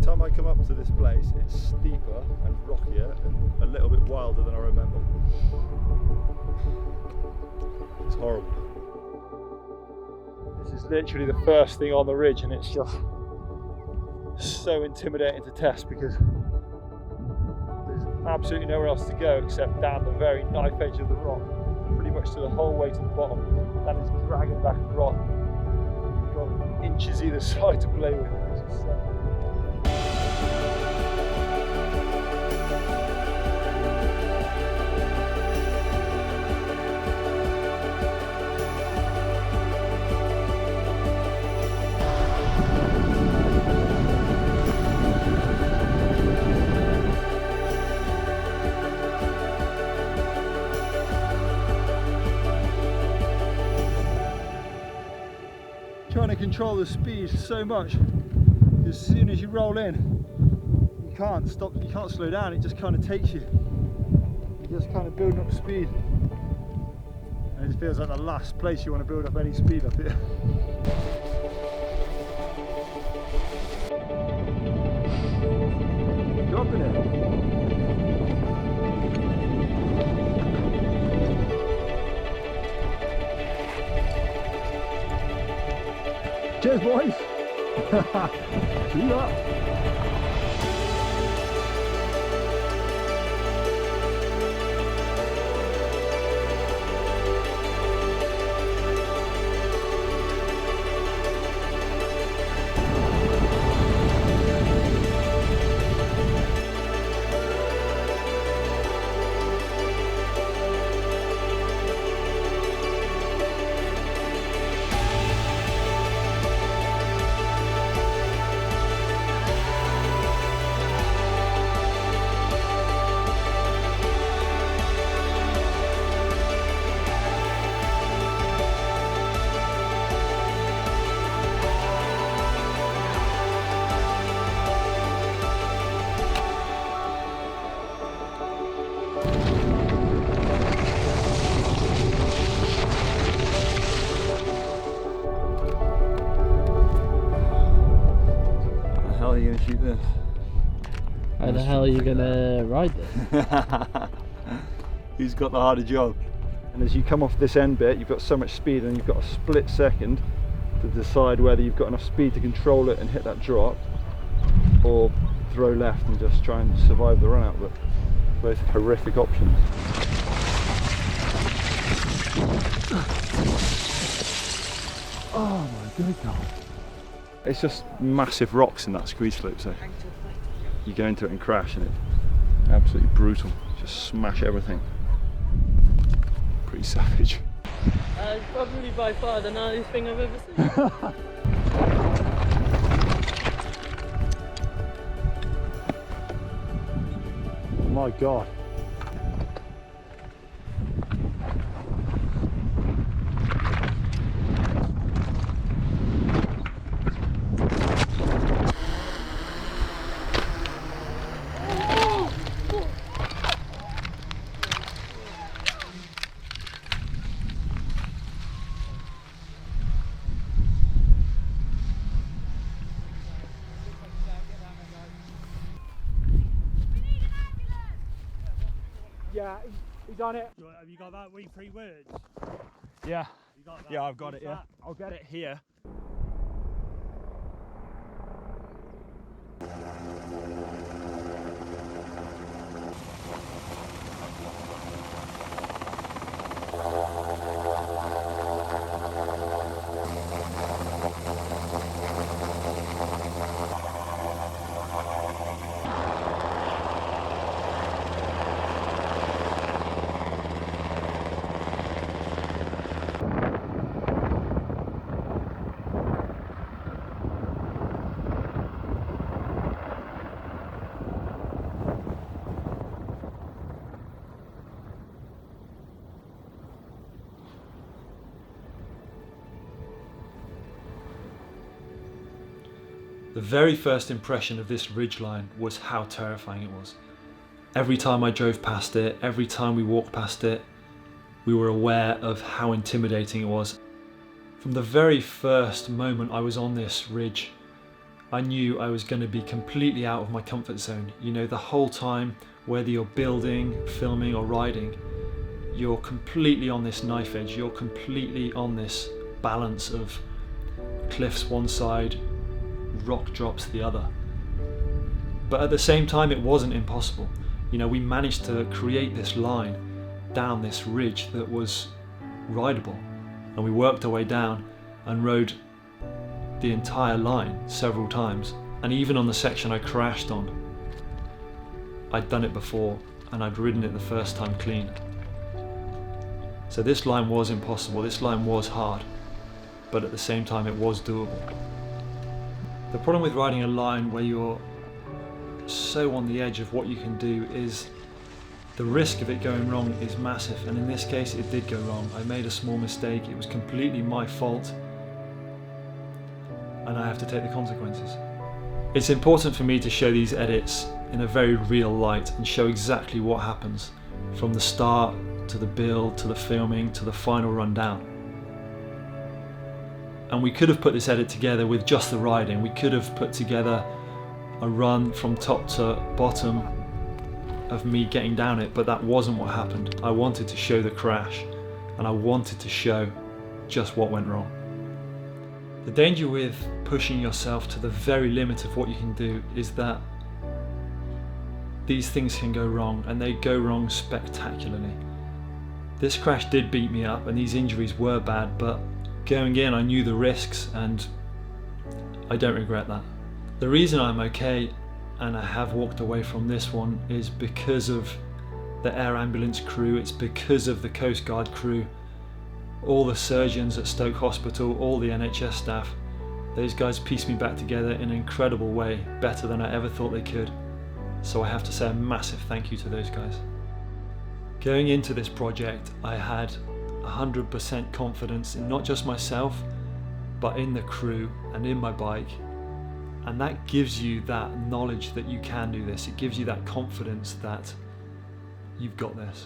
time I come up to this place, it's steeper and rockier and a little bit wilder than I remember. It's horrible. This is literally the first thing on the ridge, and it's just so intimidating to test because there's absolutely nowhere else to go except down the very knife edge of the rock, pretty much to the whole way to the bottom. That is dragging back the rock. You've got inches either side to play with. It's just, trying to control the speed so much, as soon as you roll in, you can't stop, you can't slow down, it just kind of takes you. You're just kind of building up speed. And it feels like the last place you want to build up any speed up here. Dropping it. Cheers, boys! See ya! How are you going to shoot this? How the hell are you going to ride this? Who's got the harder job? And as you come off this end bit, you've got so much speed and you've got a split second to decide whether you've got enough speed to control it and hit that drop, or throw left and just try and survive the run out. But both horrific options. Oh my good God. It's just massive rocks in that squeeze slope, so you go into it and crash and it's absolutely brutal. Just smash everything. Pretty savage. It's probably by far the gnarliest thing I've ever seen. My God. Yeah, he's on it. Have you got that wee 3 words? Yeah. You got that? Yeah, I've got it, yeah. That? I'll get it here. The very first impression of this ridgeline was how terrifying it was. Every time I drove past it, every time we walked past it, we were aware of how intimidating it was. From the very first moment I was on this ridge, I knew I was going to be completely out of my comfort zone. You know, the whole time, whether you're building, filming or riding, you're completely on this knife edge, you're completely on this balance of cliffs one side, rock drops the other. But at the same time, it wasn't impossible. You know, we managed to create this line down this ridge that was rideable, and we worked our way down and rode the entire line several times. And even on the section I crashed on, I'd done it before and I'd ridden it the first time clean. So this line was impossible, this line was hard, but at the same time it was doable. The problem with riding a line where you're so on the edge of what you can do is the risk of it going wrong is massive, and in this case it did go wrong. I made a small mistake, it was completely my fault, and I have to take the consequences. It's important for me to show these edits in a very real light and show exactly what happens from the start to the build to the filming to the final rundown. And we could have put this edit together with just the riding. We could have put together a run from top to bottom of me getting down it, but that wasn't what happened. I wanted to show the crash, and I wanted to show just what went wrong. The danger with pushing yourself to the very limit of what you can do is that these things can go wrong, and they go wrong spectacularly. This crash did beat me up and these injuries were bad, but going in I knew the risks and I don't regret that. The reason I'm okay and I have walked away from this one is because of the air ambulance crew, it's because of the Coast Guard crew, all the surgeons at Stoke Hospital, all the NHS staff. Those guys pieced me back together in an incredible way, better than I ever thought they could. So I have to say a massive thank you to those guys. Going into this project, I had 100% confidence in not just myself, but in the crew and in my bike. And that gives you that knowledge that you can do this. It gives you that confidence that you've got this.